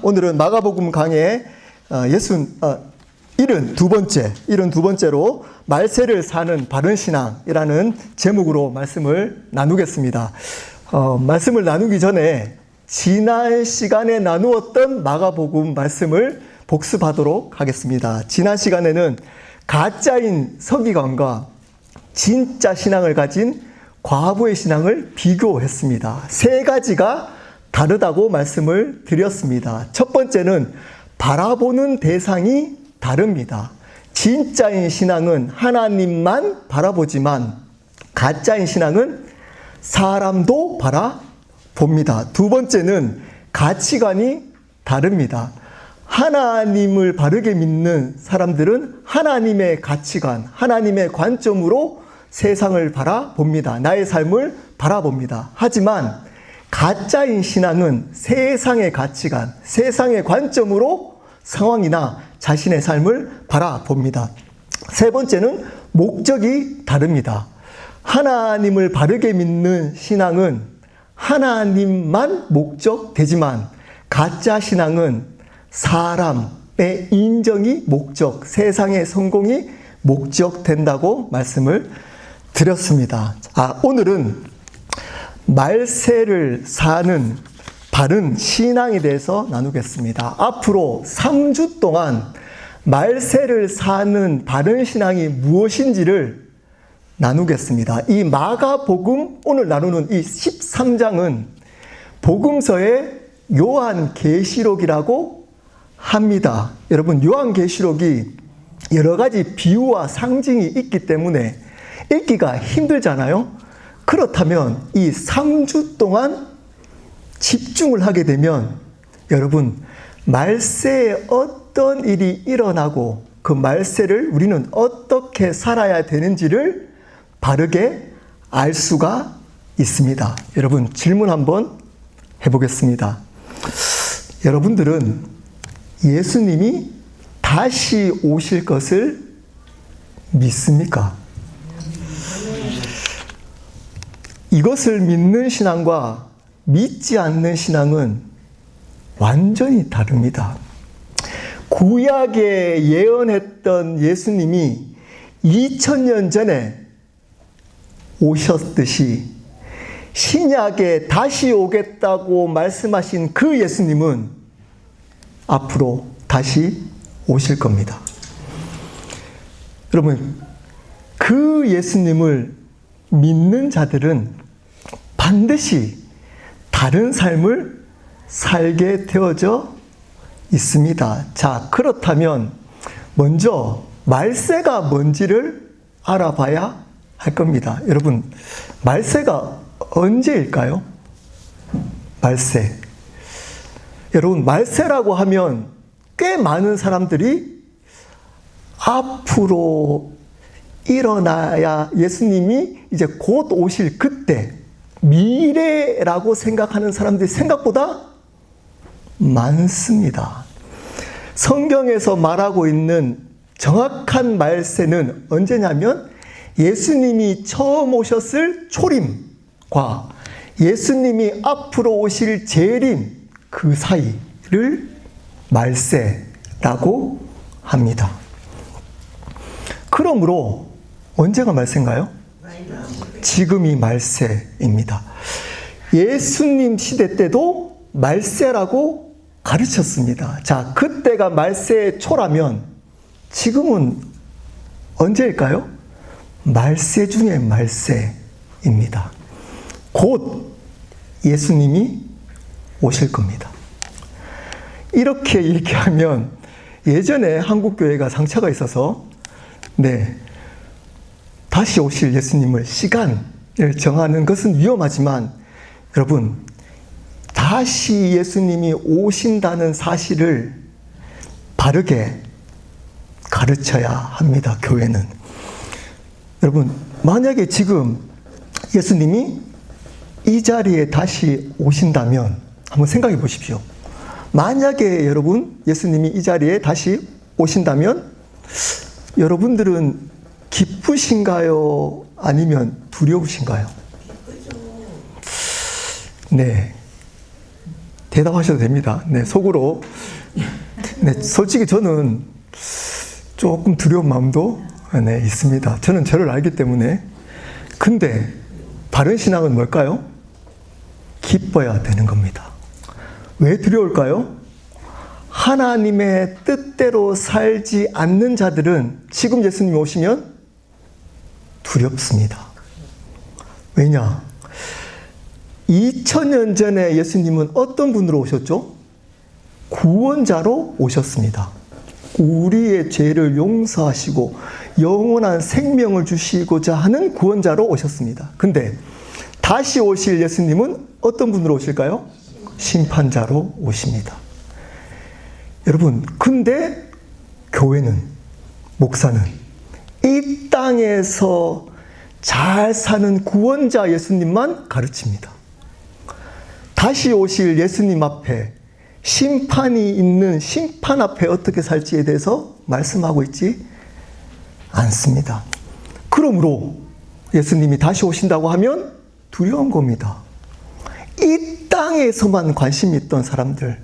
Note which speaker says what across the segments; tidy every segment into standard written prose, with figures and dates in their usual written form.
Speaker 1: 오늘은 마가복음 강의 72번째로 말세를 사는 바른 신앙이라는 제목으로 말씀을 나누겠습니다. 말씀을 나누기 전에 지난 시간에 나누었던 마가복음 말씀을 복습하도록 하겠습니다. 지난 시간에는 가짜인 서기관과 진짜 신앙을 가진 과부의 신앙을 비교했습니다. 세 가지가 다르다고 말씀을 드렸습니다. 첫 번째는 바라보는 대상이 다릅니다. 진짜인 신앙은 하나님만 바라보지만 가짜인 신앙은 사람도 바라봅니다. 두 번째는 가치관이 다릅니다. 하나님을 바르게 믿는 사람들은 하나님의 가치관, 하나님의 관점으로 세상을 바라봅니다. 나의 삶을 바라봅니다. 하지만 가짜인 신앙은 세상의 가치관, 세상의 관점으로 상황이나 자신의 삶을 바라봅니다. 세 번째는 목적이 다릅니다. 하나님을 바르게 믿는 신앙은 하나님만 목적되지만 가짜 신앙은 사람의 인정이 목적, 세상의 성공이 목적된다고 말씀을 드렸습니다. 오늘은 말세를 사는 바른 신앙에 대해서 나누겠습니다. 앞으로 3주 동안 말세를 사는 바른 신앙이 무엇인지를 나누겠습니다. 이 마가복음, 오늘 나누는 이 13장은 복음서의 요한계시록이라고 합니다. 여러분, 요한계시록이 여러 가지 비유와 상징이 있기 때문에 읽기가 힘들잖아요. 그렇다면 이 3주 동안 집중을 하게 되면 여러분, 말세에 어떤 일이 일어나고 그 말세를 우리는 어떻게 살아야 되는지를 바르게 알 수가 있습니다. 여러분, 질문 한번 해보겠습니다. 여러분들은 예수님이 다시 오실 것을 믿습니까? 이것을 믿는 신앙과 믿지 않는 신앙은 완전히 다릅니다. 구약에 예언했던 예수님이 2000년 전에 오셨듯이 신약에 다시 오겠다고 말씀하신 그 예수님은 앞으로 다시 오실 겁니다. 여러분, 그 예수님을 믿는 자들은 반드시 다른 삶을 살게 되어져 있습니다. 자, 그렇다면 먼저 말세가 뭔지를 알아봐야 할 겁니다. 여러분, 말세가 언제일까요? 말세. 여러분, 말세라고 하면 꽤 많은 사람들이 앞으로 일어나야 예수님이 이제 곧 오실 그때 미래라고 생각하는 사람들이 생각보다 많습니다. 성경에서 말하고 있는 정확한 말세는 언제냐면 예수님이 처음 오셨을 초림과 예수님이 앞으로 오실 재림 그 사이를 말세라고 합니다. 그러므로 언제가 말세인가요? 지금이 말세입니다. 예수님 시대 때도 말세라고 가르쳤습니다. 자, 그때가 말세의 초라면 지금은 언제일까요? 말세 중에 말세입니다. 곧 예수님이 오실 겁니다. 이렇게 얘기하면 예전에 한국교회가 상처가 있어서 다시 오실 예수님을 시간을 정하는 것은 위험하지만 여러분, 다시 예수님이 오신다는 사실을 바르게 가르쳐야 합니다. 교회는. 여러분, 만약에 지금 예수님이 이 자리에 다시 오신다면 한번 생각해 보십시오. 만약에 여러분 예수님이 이 자리에 다시 오신다면 여러분들은 기쁘신가요? 아니면 두려우신가요? 네. 대답하셔도 됩니다. 네, 속으로. 네, 솔직히 저는 조금 두려운 마음도 네, 있습니다. 저는 저를 알기 때문에. 근데 바른 신앙은 뭘까요? 기뻐야 되는 겁니다. 왜 두려울까요? 하나님의 뜻대로 살지 않는 자들은 지금 예수님이 오시면 두렵습니다. 왜냐? 2000년 전에 예수님은 어떤 분으로 오셨죠? 구원자로 오셨습니다. 우리의 죄를 용서하시고 영원한 생명을 주시고자 하는 구원자로 오셨습니다. 근데 다시 오실 예수님은 어떤 분으로 오실까요? 심판자로 오십니다. 여러분, 근데 교회는, 목사는 이 땅에서 잘 사는 구원자 예수님만 가르칩니다. 다시 오실 예수님 앞에 심판이 있는 심판 앞에 어떻게 살지에 대해서 말씀하고 있지 않습니다. 그러므로 예수님이 다시 오신다고 하면 두려운 겁니다. 이 땅에서만 관심이 있던 사람들,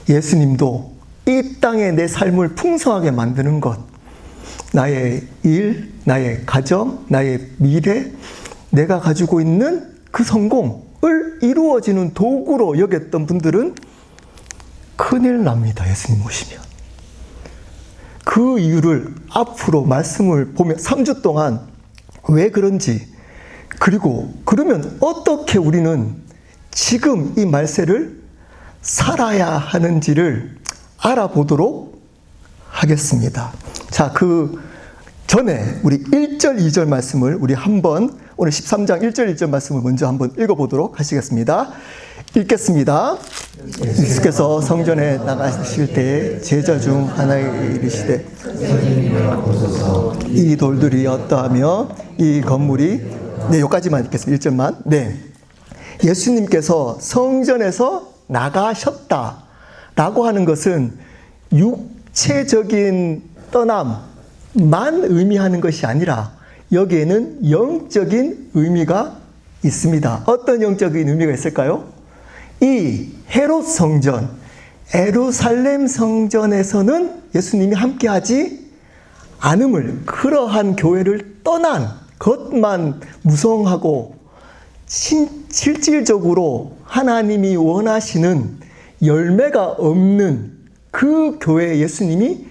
Speaker 1: 예수님도 이 땅에 내 삶을 풍성하게 만드는 것, 나의 일, 나의 가정, 나의 미래, 내가 가지고 있는 그 성공을 이루어지는 도구로 여겼던 분들은 큰일 납니다. 예수님 오시면. 그 이유를 앞으로 말씀을 보면 3주 동안 왜 그런지, 그리고 그러면 어떻게 우리는 지금 이 말세를 살아야 하는지를 알아보도록 하겠습니다. 자, 그 전에 우리 1절, 2절 말씀을 우리 한번, 오늘 13장 1절, 2절 말씀을 먼저 한번 읽어보도록 하시겠습니다. 읽겠습니다. 예수께서 성전에 나가실 때 제자 중 하나에게 이르시되 이 돌들이 어떠하며 이 건물이, 네, 여기까지만 읽겠습니다. 1절만. 네. 예수님께서 성전에서 나가셨다 라고 하는 것은 육체적인 떠남만 의미하는 것이 아니라 여기에는 영적인 의미가 있습니다. 어떤 영적인 의미가 있을까요? 이 헤롯 성전, 예루살렘 성전에서는 예수님이 함께하지 않음을, 그러한 교회를 떠난 것만 무성하고 실질적으로 하나님이 원하시는 열매가 없는 그 교회에 예수님이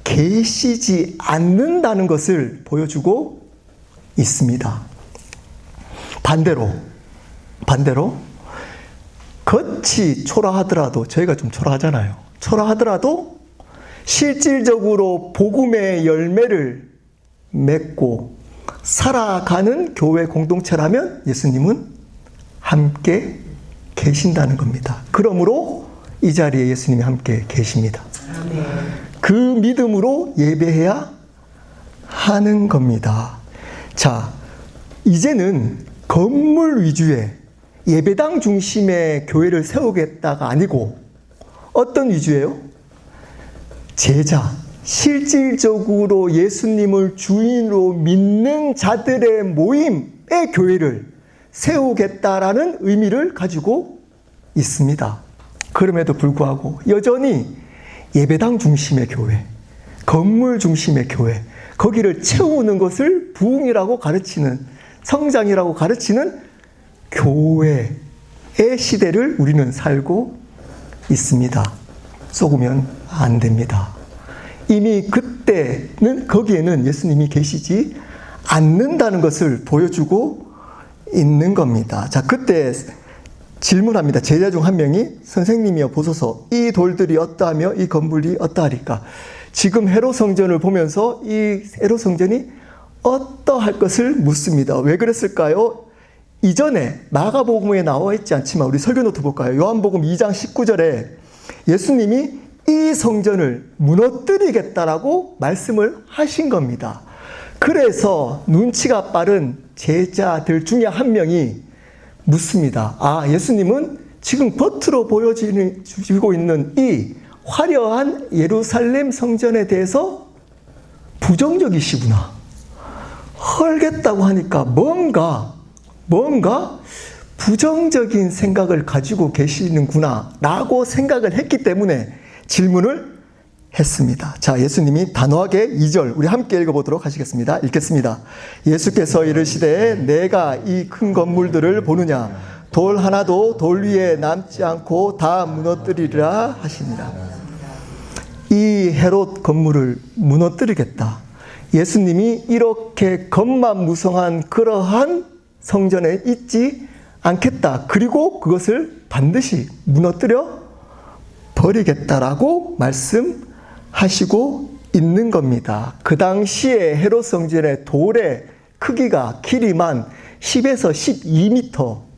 Speaker 1: 계시지 않는다는 것을 보여주고 있습니다. 반대로 겉이 초라하더라도, 저희가 좀 초라하잖아요. 초라하더라도 실질적으로 복음의 열매를 맺고 살아가는 교회 공동체라면 예수님은 함께 계신다는 겁니다. 그러므로 이 자리에 예수님이 함께 계십니다. 그 믿음으로 예배해야 하는 겁니다. 자, 이제는 건물 위주의 예배당 중심의 교회를 세우겠다가 아니고 어떤 위주예요? 제자, 실질적으로 예수님을 주인으로 믿는 자들의 모임의 교회를 세우겠다라는 의미를 가지고 있습니다. 그럼에도 불구하고 여전히 예배당 중심의 교회, 건물 중심의 교회, 거기를 채우는 것을 부흥이라고 가르치는, 성장이라고 가르치는 교회의 시대를 우리는 살고 있습니다. 속으면 안 됩니다. 이미 그때는 거기에는 예수님이 계시지 않는다는 것을 보여주고 있는 겁니다. 자, 그때 질문합니다. 제자 중 한 명이 선생님이여 보소서 이 돌들이 어떠하며 이 건물이 어떠하리까? 지금 헤롯 성전을 보면서 이 헤롯 성전이 어떠할 것을 묻습니다. 왜 그랬을까요? 이전에 마가복음에 나와 있지 않지만 우리 설교 노트 볼까요? 요한복음 2장 19절에 예수님이 이 성전을 무너뜨리겠다라고 말씀을 하신 겁니다. 그래서 눈치가 빠른 제자들 중에 한 명이 묻습니다. 아, 예수님은 지금 겉으로 보여지고 있는 이 화려한 예루살렘 성전에 대해서 부정적이시구나. 헐겠다고 하니까 뭔가 부정적인 생각을 가지고 계시는구나 라고 생각을 했기 때문에 질문을 했습니다. 자, 예수님이 단호하게 2절 우리 함께 읽어보도록 하시겠습니다. 읽겠습니다. 예수께서 이르시되 내가 이 큰 건물들을 보느냐 돌 하나도 돌 위에 남지 않고 다 무너뜨리리라 하시니라. 이 헤롯 건물을 무너뜨리겠다. 예수님이 이렇게 겉만무성한 그러한 성전에 있지 않겠다. 그리고 그것을 반드시 무너뜨려 버리겠다라고 말씀하시고 있는 겁니다. 그 당시에 헤롯 성전의 돌의 크기가 길이만 10에서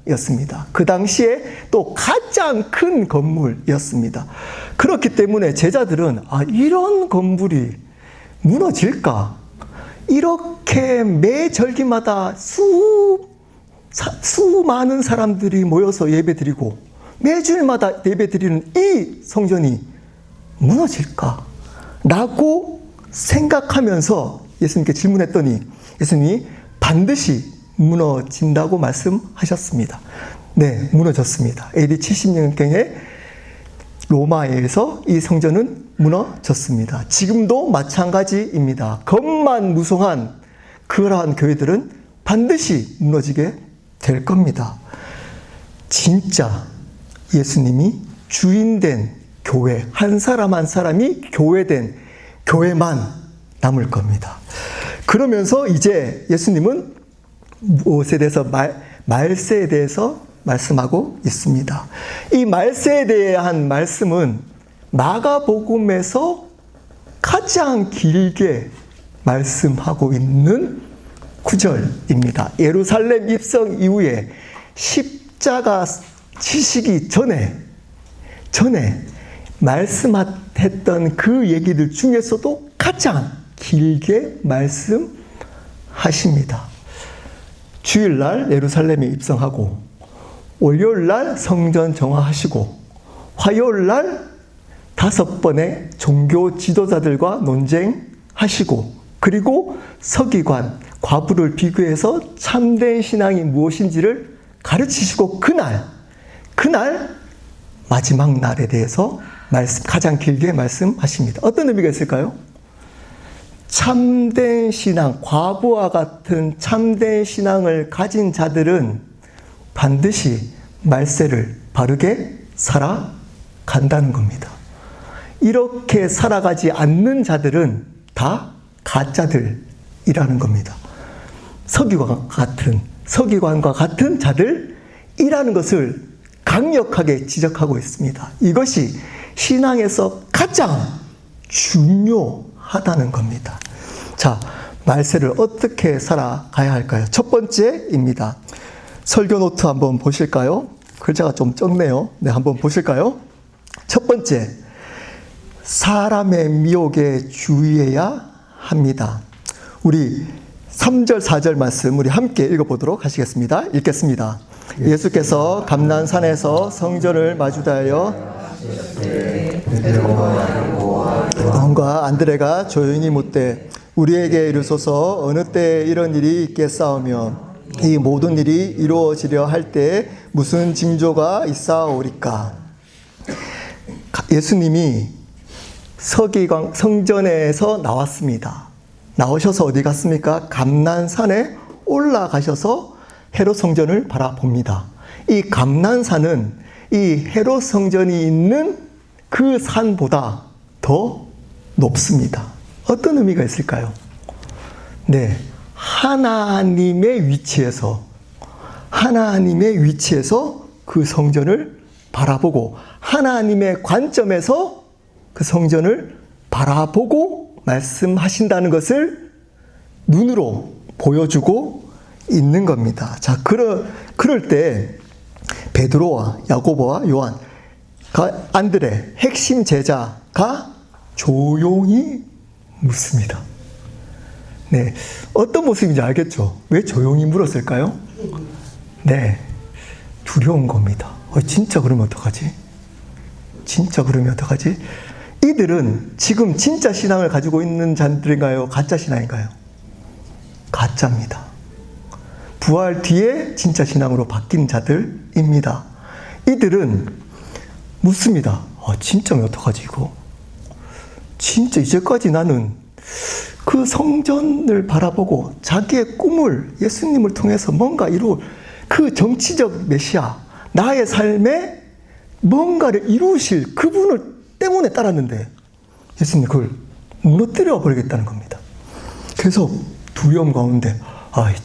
Speaker 1: 12m였습니다. 그 당시에 또 가장 큰 건물이었습니다. 그렇기 때문에 제자들은 이런 건물이 무너질까? 이렇게 매 절기마다 수많은 사람들이 모여서 예배드리고 매주일마다 예배드리는 이 성전이 무너질까? 라고 생각하면서 예수님께 질문했더니 예수님이 반드시 무너진다고 말씀하셨습니다. 네, 무너졌습니다. AD 70년경에 로마에서 이 성전은 무너졌습니다. 지금도 마찬가지입니다. 겉만 무성한 그러한 교회들은 반드시 무너지게 될 겁니다. 진짜 예수님이 주인된 교회, 한 사람 한 사람이 교회된 교회만 남을 겁니다. 그러면서 이제 예수님은 무엇에 대해서 말세에 대해서 말씀하고 있습니다. 이 말세에 대한 말씀은 마가복음에서 가장 길게 말씀하고 있는 구절입니다. 예루살렘 입성 이후에 십자가 지시기 전에 말씀했던 그 얘기들 중에서도 가장 길게 말씀하십니다. 주일날 예루살렘에 입성하고 월요일날 성전 정화하시고 화요일날 5번의 종교 지도자들과 논쟁하시고 그리고 서기관, 과부를 비교해서 참된 신앙이 무엇인지를 가르치시고 그날 마지막 날에 대해서 가장 길게 말씀하십니다. 어떤 의미가 있을까요? 참된 신앙, 과부와 같은 참된 신앙을 가진 자들은 반드시 말세를 바르게 살아간다는 겁니다. 이렇게 살아가지 않는 자들은 다 가짜들이라는 겁니다. 서기관과 같은 자들이라는 것을 강력하게 지적하고 있습니다. 이것이 신앙에서 가장 중요하다는 겁니다. 자, 말세를 어떻게 살아가야 할까요? 첫 번째입니다. 설교 노트 한번 보실까요? 글자가 좀 적네요. 네, 한번 보실까요? 첫 번째, 사람의 미혹에 주의해야 합니다. 우리 3절, 4절 말씀 우리 함께 읽어보도록 하시겠습니다. 읽겠습니다. 예수께서 감난산에서 성전을 마주하여 요한과 안드레가 조용히 묻되 우리에게 이르소서 어느 때에 이런 일이 있겠사오며 이 모든 일이 이루어지려 할 때에 무슨 징조가 있사오리까? 예수님이 성전에서 나왔습니다. 나오셔서 어디 갔습니까? 감난산에 올라가셔서 헤롯 성전을 바라봅니다. 이 감난산은 이 헤롯 성전이 있는 그 산보다 더 높습니다. 어떤 의미가 있을까요? 네, 하나님의 위치에서 그 성전을 바라보고 하나님의 관점에서 그 성전을 바라보고 말씀하신다는 것을 눈으로 보여주고 있는 겁니다. 자, 그럴 때 베드로와 야고보와 요한, 안드레, 핵심 제자가 조용히 묻습니다. 네, 어떤 모습인지 알겠죠? 왜 조용히 물었을까요? 네, 두려운 겁니다. 진짜 그러면 어떡하지? 이들은 지금 진짜 신앙을 가지고 있는 자들인가요? 가짜 신앙인가요? 가짜입니다. 부활 뒤에 진짜 신앙으로 바뀐 자들입니다. 이들은 묻습니다. 진짜 어떡하지 이거? 진짜 이제까지 나는 그 성전을 바라보고 자기의 꿈을 예수님을 통해서 뭔가 이룰 그 정치적 메시아, 나의 삶에 뭔가를 이루실 그분을 때문에 따랐는데 예수님 그걸 무너뜨려 버리겠다는 겁니다. 그래서 두려움 가운데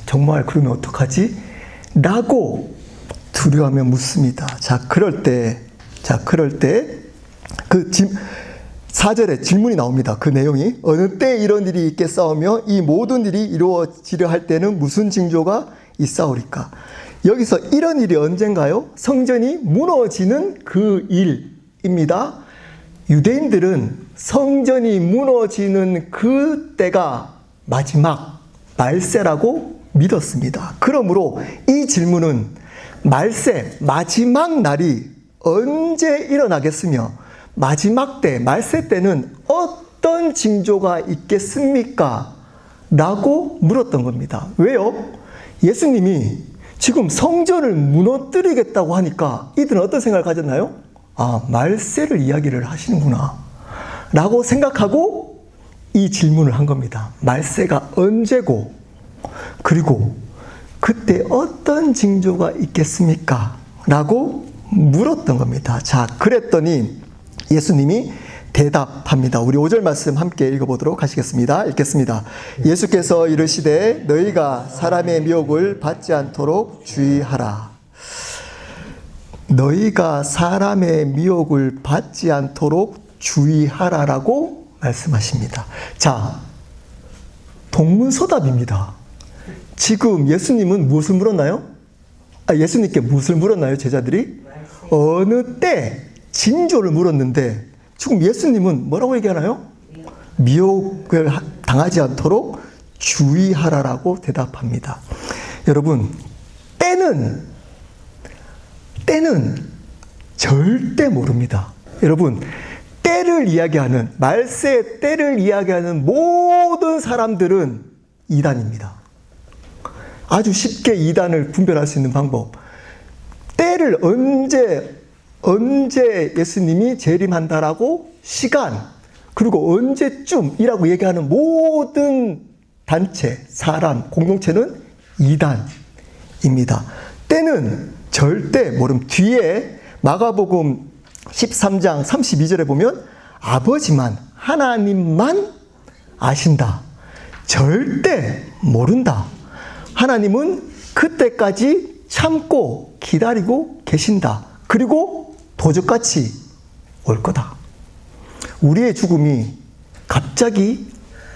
Speaker 1: 정말 그러면 어떡하지? 라고 두려워하며 묻습니다. 그럴 때 그 4절에 질문이 나옵니다. 그 내용이 어느 때 이런 일이 있겠사오며 이 모든 일이 이루어지려 할 때는 무슨 징조가 있사오리까? 여기서 이런 일이 언젠가요? 성전이 무너지는 그 일입니다. 유대인들은 성전이 무너지는 그 때가 마지막 말세라고 믿었습니다. 그러므로 이 질문은 말세, 마지막 날이 언제 일어나겠으며 마지막 때, 말세 때는 어떤 징조가 있겠습니까? 라고 물었던 겁니다. 왜요? 예수님이 지금 성전을 무너뜨리겠다고 하니까 이들은 어떤 생각을 가졌나요? 말세를 이야기를 하시는구나 라고 생각하고 이 질문을 한 겁니다. 말세가 언제고 그리고 그때 어떤 징조가 있겠습니까? 라고 물었던 겁니다. 그랬더니 예수님이 대답합니다. 우리 5절 말씀 함께 읽어보도록 하시겠습니다. 읽겠습니다. 예수께서 이르시되 너희가 사람의 미혹을 받지 않도록 주의하라. 너희가 사람의 미혹을 받지 않도록 주의하라라고 말씀하십니다. 동문서답입니다. 지금 예수님은 무엇을 물었나요? 예수님께 무엇을 물었나요? 제자들이? 어느 때 징조를 물었는데 지금 예수님은 뭐라고 얘기하나요? 미혹을 당하지 않도록 주의하라라고 대답합니다. 여러분, 때는 절대 모릅니다. 여러분, 때를 이야기하는, 말세의 때를 이야기하는 모든 사람들은 이단입니다. 아주 쉽게 이단을 분별할 수 있는 방법. 때를 언제 예수님이 재림한다라고 시간, 그리고 언제쯤이라고 얘기하는 모든 단체, 사람, 공동체는 이단입니다. 때는 절대 모름. 뒤에 마가복음 13장 32절에 보면 아버지만, 하나님만 아신다. 절대 모른다. 하나님은 그때까지 참고 기다리고 계신다. 그리고 도적같이 올 거다. 우리의 죽음이 갑자기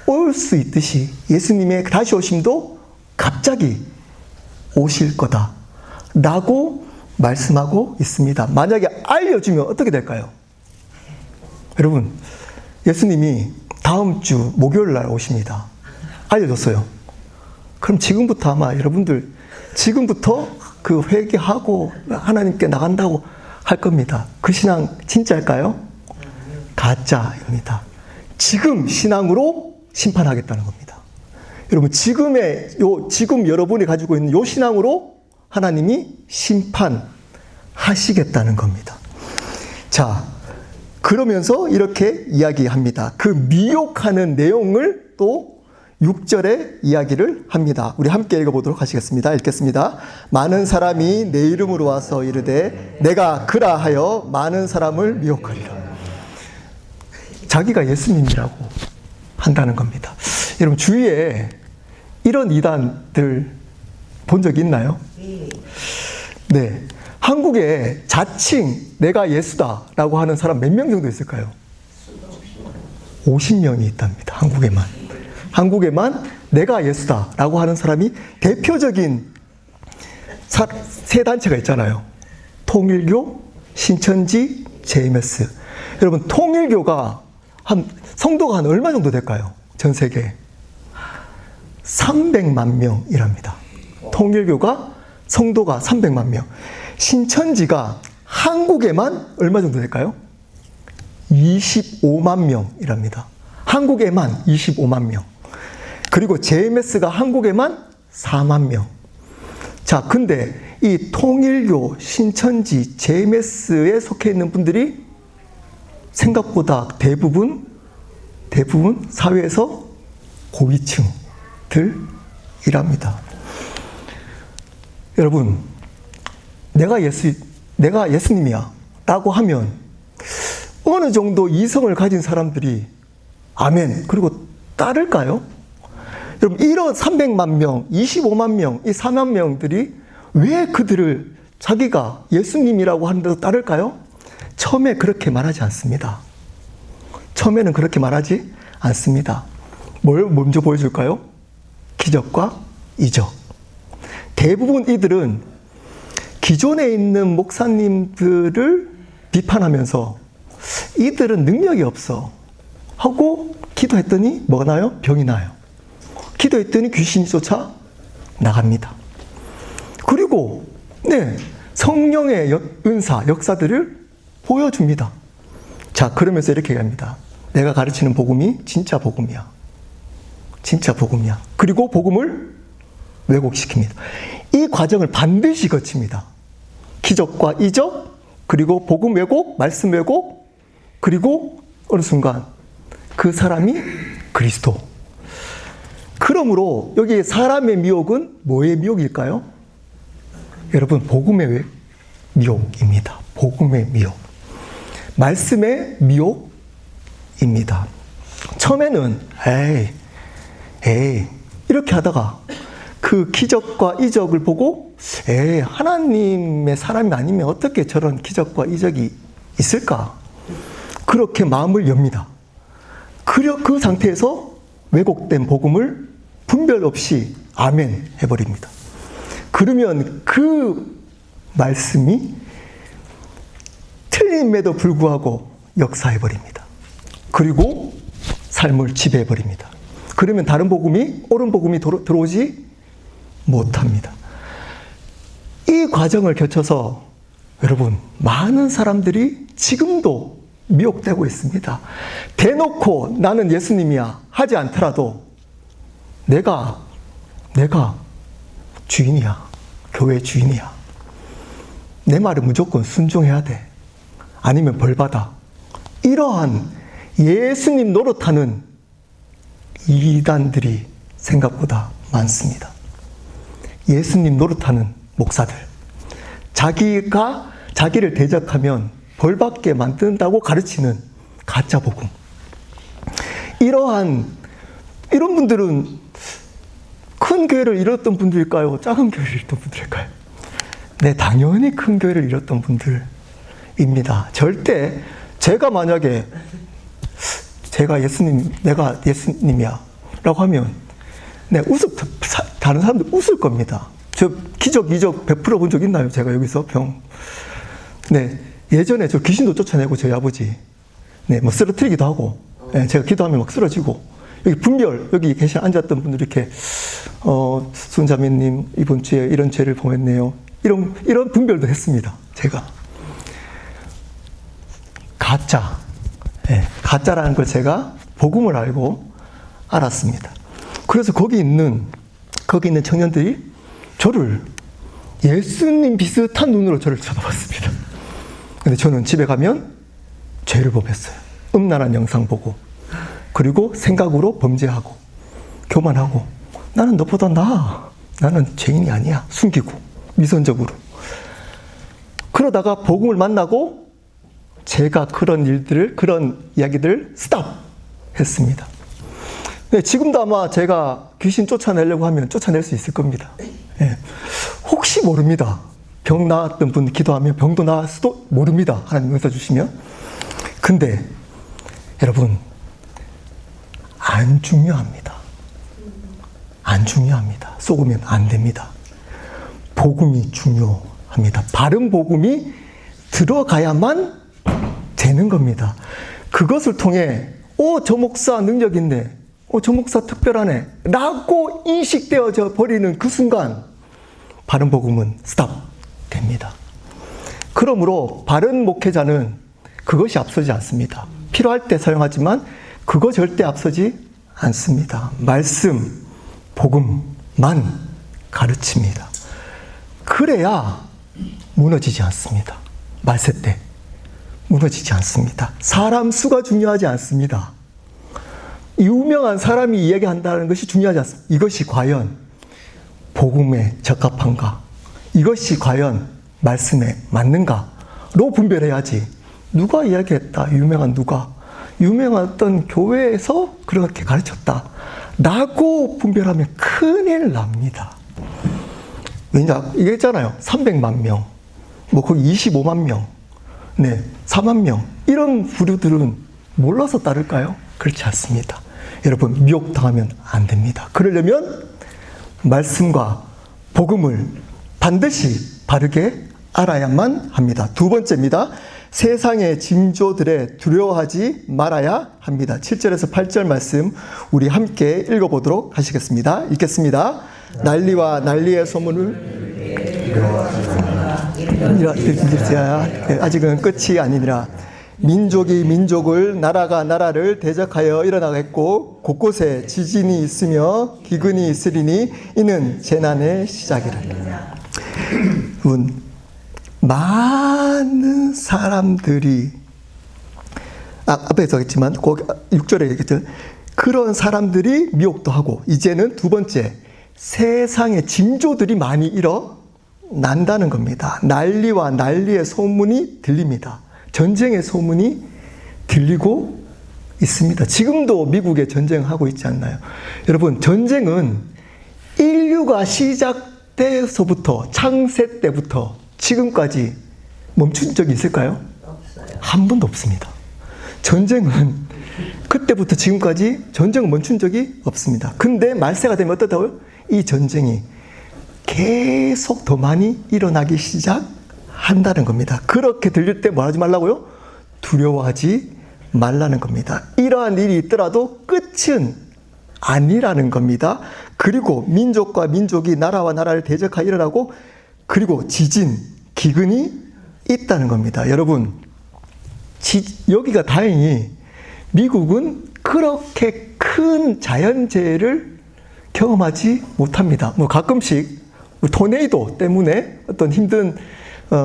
Speaker 1: 올 수 있듯이 예수님의 다시 오심도 갑자기 오실 거다 라고 말씀하고 있습니다. 만약에 알려주면 어떻게 될까요? 여러분, 예수님이 다음 주 목요일 날 오십니다. 알려줬어요. 그럼 지금부터 아마 여러분들 지금부터 그 회개하고 하나님께 나간다고 할 겁니다. 그 신앙 진짜일까요? 가짜입니다. 지금 신앙으로 심판하겠다는 겁니다. 여러분, 지금 여러분이 가지고 있는 요 신앙으로 하나님이 심판하시겠다는 겁니다. 그러면서 이렇게 이야기합니다. 그 미혹하는 내용을 또 6절에 이야기를 합니다. 우리 함께 읽어보도록 하시겠습니다. 읽겠습니다. 많은 사람이 내 이름으로 와서 이르되 내가 그라하여 많은 사람을 미혹하리라. 자기가 예수님이라고 한다는 겁니다. 여러분, 주위에 이런 이단들 본 적 있나요? 네. 한국에 자칭 내가 예수다라고 하는 사람 몇 명 정도 있을까요? 50명이 있답니다. 한국에만 내가 예수다라고 하는 사람이 대표적인 세 단체가 있잖아요. 통일교, 신천지, JMS. 여러분, 통일교가 성도가 한 얼마 정도 될까요? 전 세계에 300만 명이랍니다. 통일교가 성도가 300만 명. 신천지가 한국에만 얼마 정도 될까요? 25만 명이랍니다. 한국에만 25만 명. 그리고 JMS가 한국에만 4만 명. 자, 근데 이 통일교, 신천지, JMS에 속해 있는 분들이 생각보다 대부분 사회에서 고위층들이랍니다. 여러분, 내가 예수님이야 라고 하면 어느 정도 이성을 가진 사람들이 아멘 그리고 따를까요? 여러분, 이런 300만 명, 25만 명, 이 4만 명들이 왜 그들을 자기가 예수님이라고 하는데도 따를까요? 처음에 그렇게 말하지 않습니다. 처음에는 그렇게 말하지 않습니다. 뭘 먼저 보여줄까요? 기적과 이적. 대부분 이들은 기존에 있는 목사님들을 비판하면서 이들은 능력이 없어 하고 기도했더니 뭐가 나요? 병이 나요. 기도했더니 귀신이 쫓아 나갑니다. 그리고 성령의 은사, 역사들을 보여줍니다. 자, 그러면서 이렇게 얘기합니다. 내가 가르치는 복음이 진짜 복음이야. 진짜 복음이야. 그리고 복음을 왜곡시킵니다. 이 과정을 반드시 거칩니다. 기적과 이적, 그리고 복음 왜곡, 말씀 왜곡, 그리고 어느 순간 그 사람이 그리스도. 그러므로 여기 사람의 미혹은 뭐의 미혹일까요? 여러분, 복음의 미혹입니다. 복음의 미혹. 말씀의 미혹입니다. 처음에는 이렇게 하다가 그 기적과 이적을 보고 하나님의 사람이 아니면 어떻게 저런 기적과 이적이 있을까? 그렇게 마음을 엽니다. 그 상태에서 왜곡된 복음을 분별 없이 아멘 해버립니다. 그러면 그 말씀이 틀림에도 불구하고 역사해버립니다. 그리고 삶을 지배해버립니다. 그러면 다른 복음이, 옳은 복음이 들어오지 못합니다. 이 과정을 거쳐서 여러분, 많은 사람들이 지금도 미혹되고 있습니다. 대놓고 나는 예수님이야 하지 않더라도 내가 주인이야. 교회 주인이야. 내 말은 무조건 순종해야 돼. 아니면 벌받아. 이러한 예수님 노릇하는 이단들이 생각보다 많습니다. 예수님 노릇하는 목사들. 자기를 대적하면 벌받게 만든다고 가르치는 가짜 복음. 이런 분들은 큰 교회를 이뤘던 분들일까요? 작은 교회를 이뤘던 분들일까요? 네, 당연히 큰 교회를 이뤘던 분들입니다. 절대 제가 만약에 내가 예수님이야 라고 하면 다른 사람들 웃을 겁니다. 저 기적, 이적 100% 본 적 있나요? 제가 여기서 예전에 저 귀신도 쫓아내고 저희 아버지 쓰러뜨리기도 하고 제가 기도하면 막 쓰러지고 여기 분별, 여기 앉았던 분들 이렇게 순자매님 이번 주에 이런 죄를 범했네요. 이런 분별도 했습니다. 제가 가짜라는 걸 제가 복음을 알고 알았습니다. 그래서 거기 있는 청년들이 저를 예수님 비슷한 눈으로 저를 쳐다봤습니다. 근데 저는 집에 가면 죄를 범했어요. 음란한 영상 보고, 그리고 생각으로 범죄하고, 교만하고, 나는 너보다 나아. 나는 죄인이 아니야. 숨기고, 위선적으로. 그러다가 복음을 만나고, 제가 그런 이야기들을 스탑! 했습니다. 네, 지금도 아마 제가 귀신 쫓아내려고 하면 쫓아낼 수 있을 겁니다. 네. 혹시 모릅니다. 병 나았던 분 기도하면 병도 나을 수도 모릅니다. 하나님 은사 주시면. 근데 여러분, 안 중요합니다. 안 중요합니다. 속으면 안 됩니다. 복음이 중요합니다. 바른 복음이 들어가야만 되는 겁니다. 그것을 통해 저 목사 능력 있네. 저 목사 특별하네. 라고 인식되어져 버리는 그 순간 바른 복음은 스탑 됩니다. 그러므로 바른 목회자는 그것이 앞서지 않습니다. 필요할 때 사용하지만 그거 절대 앞서지 않습니다. 말씀, 복음만 가르칩니다. 그래야 무너지지 않습니다. 말세 때 무너지지 않습니다. 사람 수가 중요하지 않습니다. 유명한 사람이 이야기한다는 것이 중요하지 않습니다. 이것이 과연 복음에 적합한가? 이것이 과연 말씀에 맞는가로 분별해야지. 누가 이야기했다. 유명한 누가. 유명한 어떤 교회에서 그렇게 가르쳤다. 라고 분별하면 큰일 납니다. 왜냐, 이게 있잖아요. 300만 명, 뭐 거기 25만 명, 네, 4만 명. 이런 부류들은 몰라서 따를까요? 그렇지 않습니다. 여러분, 미혹당하면 안 됩니다. 그러려면 말씀과 복음을 반드시 바르게 알아야만 합니다. 두 번째입니다. 세상의 징조들에 두려워하지 말아야 합니다. 7절에서 8절 말씀 우리 함께 읽어보도록 하시겠습니다. 읽겠습니다. 난리와 난리의 소문을 아직은 끝이 아니니라. 민족이 민족을, 나라가 나라를 대적하여 일어나겠고 곳곳에 지진이 있으며 기근이 있으리니 이는 재난의 시작이라. 많은 사람들이 앞에서 했지만 6절에 얘기했죠. 그런 사람들이 미혹도 하고 이제는 두 번째 세상의 징조들이 많이 일어난다는 겁니다. 난리와 난리의 소문이 들립니다. 전쟁의 소문이 들리고 있습니다. 지금도 미국에 전쟁하고 있지 않나요? 여러분, 전쟁은 인류가 시작돼서부터 창세 때부터 지금까지 멈춘 적이 있을까요?
Speaker 2: 없어요.
Speaker 1: 한 번도 없습니다. 전쟁은 그때부터 지금까지 전쟁은 멈춘 적이 없습니다. 근데 말세가 되면 어떻다고요? 이 전쟁이 계속 더 많이 일어나기 시작한다는 겁니다. 그렇게 들릴 때 뭐 하지 말라고요? 두려워하지 말라는 겁니다. 이러한 일이 있더라도 끝은 아니라는 겁니다. 그리고 민족과 민족이 나라와 나라를 대적하여 일어나고 그리고 지진, 기근이 있다는 겁니다. 여러분, 여기가 다행히 미국은 그렇게 큰 자연재해를 경험하지 못합니다. 뭐 가끔씩 토네이도 때문에 어떤 힘든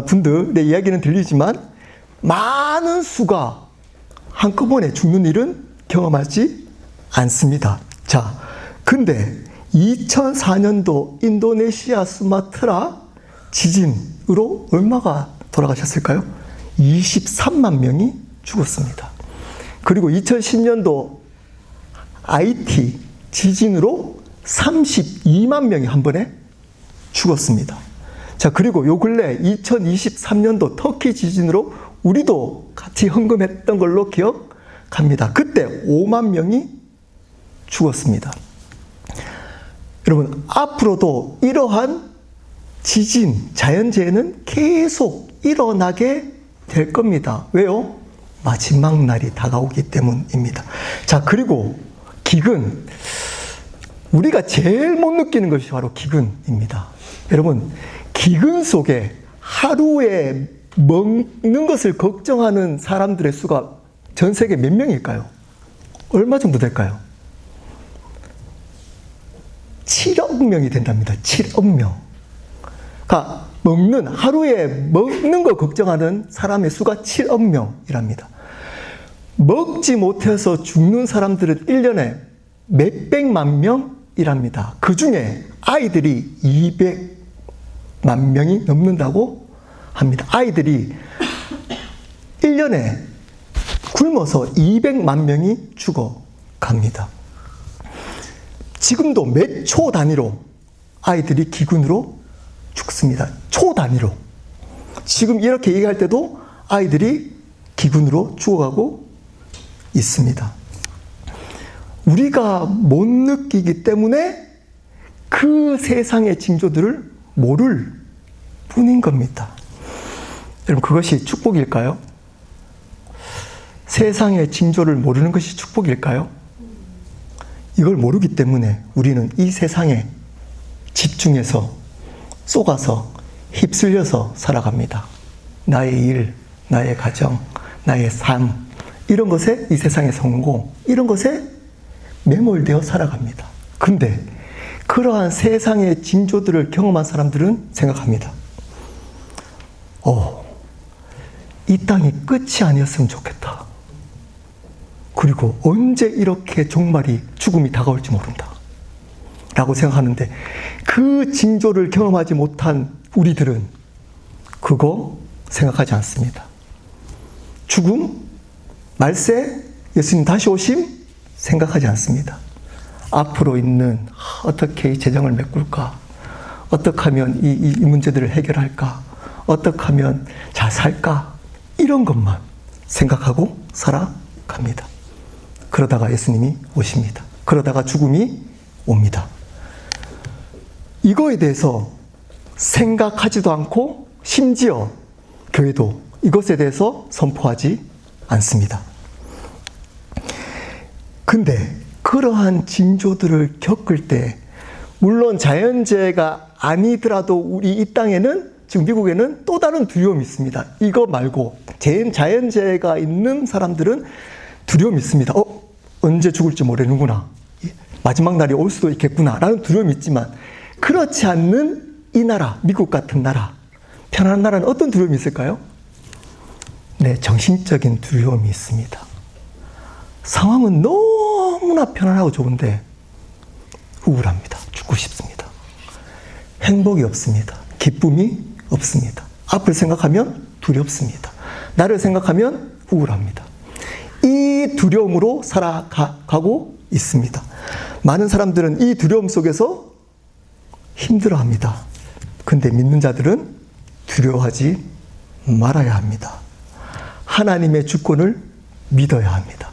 Speaker 1: 분들의 이야기는 들리지만 많은 수가 한꺼번에 죽는 일은 경험하지 않습니다. 자, 근데 2004년도 인도네시아 수마트라 지진으로 얼마가 돌아가셨을까요? 23만 명이 죽었습니다. 그리고 2010년도 IT 지진으로 32만 명이 한 번에 죽었습니다. 자, 그리고 요 근래 2023년도 터키 지진으로 우리도 같이 헌금했던 걸로 기억합니다. 그때 5만 명이 죽었습니다. 여러분, 앞으로도 이러한 지진, 자연재해는 계속 일어나게 될 겁니다. 왜요? 마지막 날이 다가오기 때문입니다. 자, 그리고 기근. 우리가 제일 못 느끼는 것이 바로 기근입니다. 여러분, 기근 속에 하루에 먹는 것을 걱정하는 사람들의 수가 전 세계 몇 명일까요? 얼마 정도 될까요? 7억 명이 된답니다. 7억 명. 그러니까 하루에 먹는 걸 걱정하는 사람의 수가 7억 명이랍니다. 먹지 못해서 죽는 사람들은 1년에 몇백만 명이랍니다. 그 중에 아이들이 200만 명이 넘는다고 합니다. 아이들이 1년에 굶어서 200만 명이 죽어갑니다. 지금도 몇 초 단위로 아이들이 기근으로 죽습니다. 초 단위로. 지금 이렇게 얘기할 때도 아이들이 기근으로 죽어가고 있습니다. 우리가 못 느끼기 때문에 그 세상의 징조들을 모를 뿐인 겁니다. 여러분, 그것이 축복일까요? 세상의 징조를 모르는 것이 축복일까요? 이걸 모르기 때문에 우리는 이 세상에 집중해서 쏘가서 휩쓸려서 살아갑니다. 나의 일, 나의 가정, 나의 삶, 이런 것에 이 세상의 성공, 이런 것에 매몰되어 살아갑니다. 근데 그러한 세상의 징조들을 경험한 사람들은 생각합니다. 이 땅이 끝이 아니었으면 좋겠다. 그리고 언제 이렇게 종말이, 죽음이 다가올지 모른다. 라고 생각하는데, 그 징조를 경험하지 못한 우리들은 그거 생각하지 않습니다. 죽음, 말세, 예수님 다시 오심 생각하지 않습니다. 앞으로 있는 어떻게 이 재정을 메꿀까? 어떻게 하면 이 문제들을 해결할까? 어떻게 하면 잘 살까? 이런 것만 생각하고 살아갑니다. 그러다가 예수님이 오십니다. 그러다가 죽음이 옵니다. 이거에 대해서 생각하지도 않고 심지어 교회도 이것에 대해서 선포하지 않습니다. 근데 그러한 징조들을 겪을 때, 물론 자연재해가 아니더라도 우리 이 땅에는, 지금 미국에는 또 다른 두려움이 있습니다. 이거 말고 자연재해가 있는 사람들은 두려움이 있습니다. 언제 죽을지 모르는구나. 마지막 날이 올 수도 있겠구나. 라는 두려움이 있지만, 그렇지 않는 이 나라, 미국 같은 나라, 편안한 나라는 어떤 두려움이 있을까요? 네, 정신적인 두려움이 있습니다. 상황은 너무나 편안하고 좋은데 우울합니다. 죽고 싶습니다. 행복이 없습니다. 기쁨이 없습니다. 앞을 생각하면 두렵습니다. 나를 생각하면 우울합니다. 이 두려움으로 살아가고 있습니다. 많은 사람들은 이 두려움 속에서 힘들어합니다. 근데 믿는 자들은 두려워하지 말아야 합니다. 하나님의 주권을 믿어야 합니다.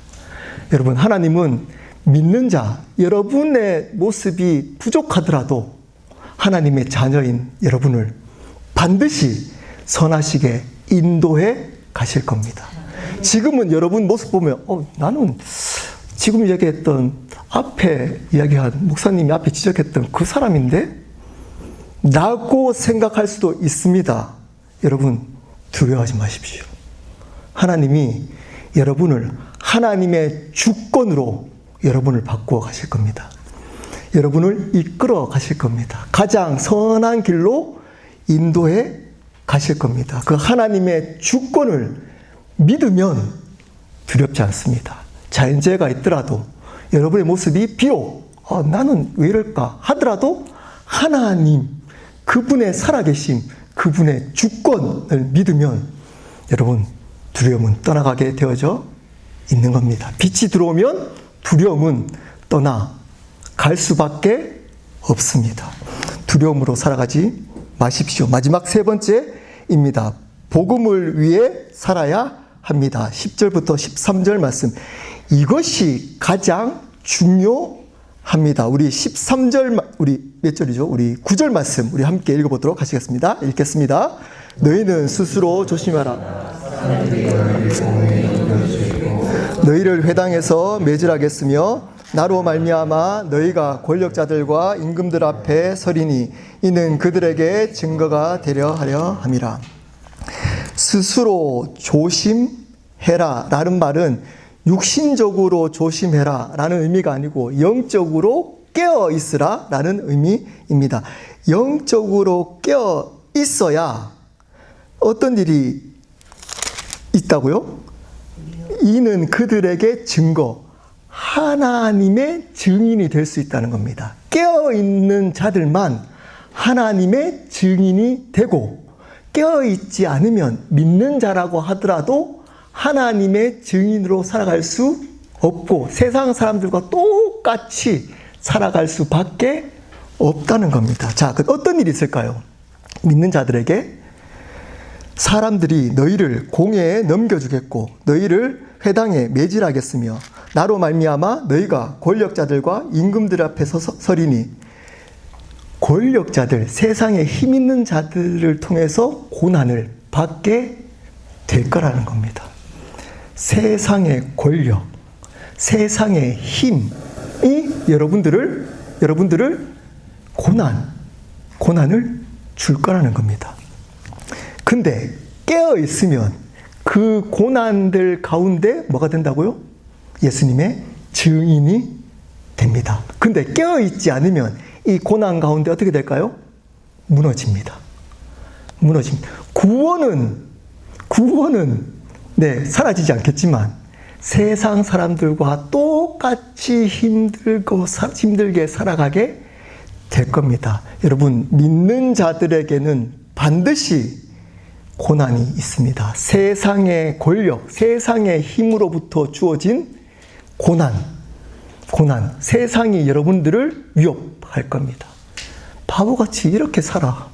Speaker 1: 여러분, 하나님은 믿는 자, 여러분의 모습이 부족하더라도 하나님의 자녀인 여러분을 반드시 선하시게 인도해 가실 겁니다. 지금은 여러분 모습 보면 나는 지금 이야기했던, 앞에 이야기한 목사님이 앞에 지적했던 그 사람인데? 라고 생각할 수도 있습니다. 여러분, 두려워하지 마십시오. 하나님이 여러분을 하나님의 주권으로 여러분을 바꾸어 가실 겁니다. 여러분을 이끌어 가실 겁니다. 가장 선한 길로 인도해 가실 겁니다. 그 하나님의 주권을 믿으면 두렵지 않습니다. 자연재해가 있더라도, 여러분의 모습이 비록 나는 왜 이럴까 하더라도 하나님, 그분의 살아계심, 그분의 주권을 믿으면 여러분, 두려움은 떠나가게 되어져 있는 겁니다. 빛이 들어오면 두려움은 떠나갈 수밖에 없습니다. 두려움으로 살아가지 마십시오. 마지막 세 번째입니다. 복음을 위해 살아야 합니다. 10절부터 13절 말씀. 이것이 가장 중요합니다. 우리 13절, 우리 몇 절이죠? 우리 9절 말씀 우리 함께 읽어보도록 하시겠습니다. 읽겠습니다. 너희는 스스로 조심하라. 너희를 회당에서 매질하겠으며 나로 말미암아 너희가 권력자들과 임금들 앞에 서리니 이는 그들에게 증거가 되려 하려 함이라. 스스로 조심해라 라는 말은 육신적으로 조심해라 라는 의미가 아니고 영적으로 깨어 있으라 라는 의미입니다. 영적으로 깨어 있어야 어떤 일이 있다고요? 이는 그들에게 증거, 하나님의 증인이 될 수 있다는 겁니다. 깨어있는 자들만 하나님의 증인이 되고, 깨어있지 않으면 믿는 자라고 하더라도 하나님의 증인으로 살아갈 수 없고 세상 사람들과 똑같이 살아갈 수밖에 없다는 겁니다. 자, 어떤 일이 있을까요? 믿는 자들에게 사람들이 너희를 공회에 넘겨주겠고 너희를 회당에 매질하겠으며 나로 말미암아 너희가 권력자들과 임금들 앞에서 서리니, 권력자들, 세상에 힘 있는 자들을 통해서 고난을 받게 될 거라는 겁니다. 세상의 권력, 세상의 힘이 여러분들을 고난을 줄 거라는 겁니다. 근데 깨어 있으면 그 고난들 가운데 뭐가 된다고요? 예수님의 증인이 됩니다. 근데 깨어 있지 않으면 이 고난 가운데 어떻게 될까요? 무너집니다. 무너집니다. 구원은 네, 사라지지 않겠지만 세상 사람들과 똑같이 힘들게 살아가게 될 겁니다. 여러분, 믿는 자들에게는 반드시 고난이 있습니다. 세상의 권력, 세상의 힘으로부터 주어진 고난, 세상이 여러분들을 위협할 겁니다. 바보같이 이렇게 살아.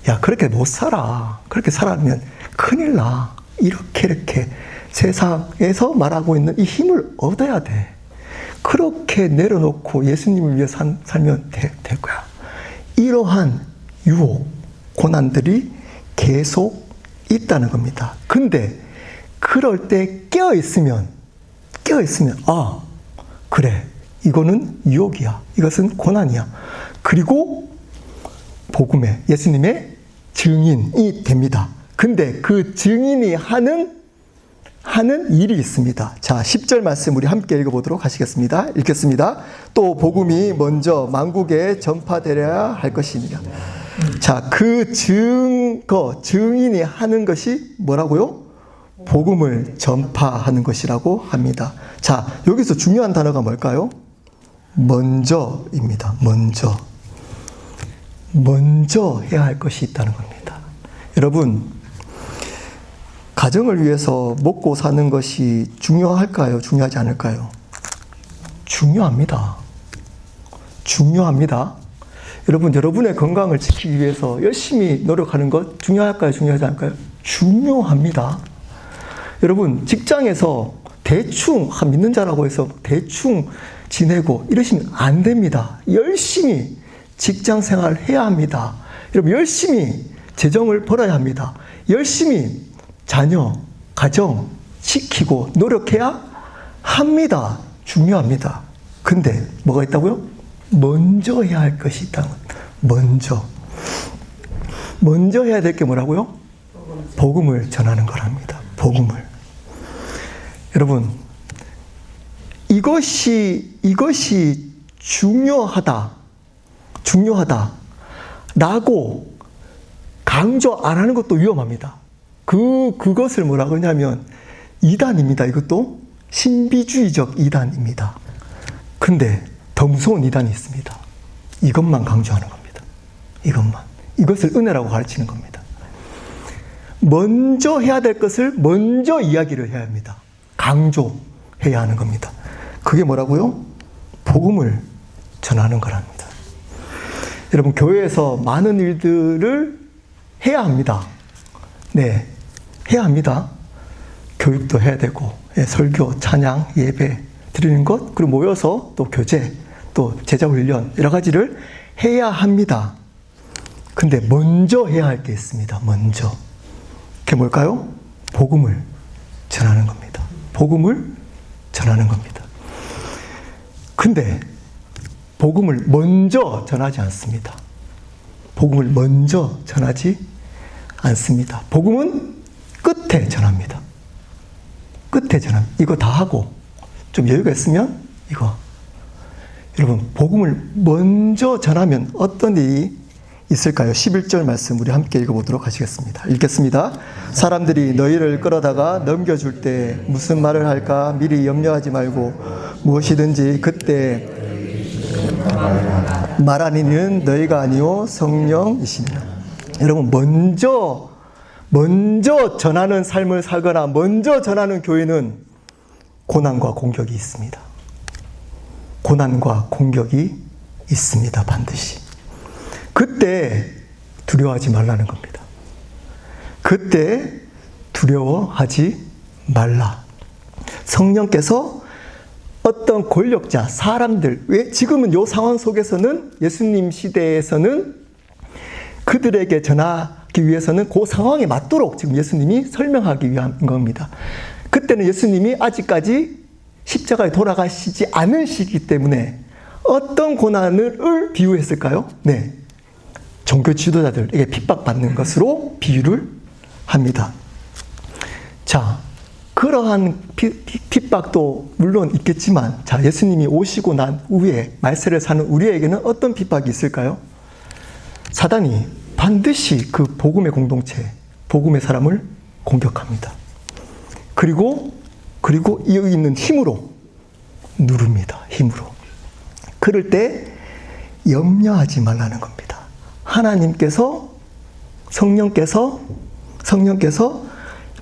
Speaker 1: 야, 그렇게 못 살아. 그렇게 살아면 큰일 나. 이렇게 세상에서 말하고 있는 이 힘을 얻어야 돼. 그렇게 내려놓고 예수님을 위해 살면 될 거야. 이러한 유혹, 고난들이 계속 있다는 겁니다. 근데 그럴 때 깨어있으면 아, 그래, 이거는 유혹이야. 이것은 고난이야. 그리고 복음의 예수님의 증인이 됩니다. 근데 그 증인이 하는 일이 있습니다. 자, 10절 말씀 우리 함께 읽어보도록 하시겠습니다. 읽겠습니다. 또 복음이 먼저 만국에 전파되려야 할 것이니라. 자, 그 증인이 하는 것이 뭐라고요? 복음을 전파하는 것이라고 합니다. 자, 여기서 중요한 단어가 뭘까요? 먼저입니다. 먼저 해야 할 것이 있다는 겁니다. 여러분, 가정을 위해서 먹고 사는 것이 중요할까요? 중요하지 않을까요? 중요합니다. 여러분, 여러분의 건강을 지키기 위해서 열심히 노력하는 것 중요할까요? 중요하지 않을까요? 중요합니다. 여러분, 직장에서 대충 믿는 자라고 해서 대충 지내고 이러시면 안 됩니다. 열심히 직장 생활을 해야 합니다. 여러분, 열심히 재정을 벌어야 합니다. 열심히 자녀, 가정 지키고 노력해야 합니다. 중요합니다. 근데 뭐가 있다고요? 먼저 해야 할 것이 있다는 거예요. 먼저 해야 될 게 뭐라고요? 복음을 전하는 거랍니다. 복음을. 여러분, 이것이 중요하다라고 강조 안 하는 것도 위험합니다. 그것을 뭐라고 하냐면 이단입니다. 이것도 신비주의적 이단입니다. 근데 더 무서운 이단이 있습니다. 이것만 강조하는 겁니다. 이것을 은혜라고 가르치는 겁니다. 먼저 해야 될 것을 먼저 이야기를 해야 합니다. 강조해야 하는 겁니다. 그게 뭐라고요? 복음을 전하는 거랍니다. 여러분, 교회에서 많은 일들을 해야 합니다. 네, 해야 합니다. 교육도 해야 되고, 설교, 찬양, 예배 드리는 것, 그리고 모여서 또 교제, 또 제자훈련, 여러 가지를 해야 합니다. 근데 먼저 해야 할 게 있습니다. 먼저. 그게 뭘까요? 복음을 전하는 겁니다. 근데 복음을 먼저 전하지 않습니다. 복음은 끝에 전합니다. 이거 다 하고 좀 여유가 있으면 이거. 여러분, 복음을 먼저 전하면 어떤 일이 있을까요? 11절 말씀 우리 함께 읽어보도록 하시겠습니다. 읽겠습니다. 사람들이 너희를 끌어다가 넘겨줄 때 무슨 말을 할까 미리 염려하지 말고 무엇이든지 그때 말하는 이는 너희가 아니요 성령이시니라. 여러분, 먼저 전하는 삶을 살거나 먼저 전하는 교회는 고난과 공격이 있습니다. 반드시. 그때 두려워하지 말라는 겁니다. 그때 두려워하지 말라. 성령께서 어떤 권력자, 사람들, 왜 지금은 이 상황 속에서는 예수님 시대에서는 그들에게 전하기 위해서는 그 상황에 맞도록 지금 예수님이 설명하기 위한 겁니다. 그때는 예수님이 아직까지 십자가에 돌아가시지 않은 시기 때문에 어떤 고난을 비유했을까요? 네. 종교 지도자들에게 핍박받는 것으로 비유를 합니다. 자, 그러한 핍박도 물론 있겠지만, 자, 예수님이 오시고 난 후에 말세를 사는 우리에게는 어떤 핍박이 있을까요? 사단이 반드시 그 복음의 공동체, 복음의 사람을 공격합니다. 그리고 여기 있는 힘으로 누릅니다. 힘으로. 그럴 때 염려하지 말라는 겁니다. 하나님께서, 성령께서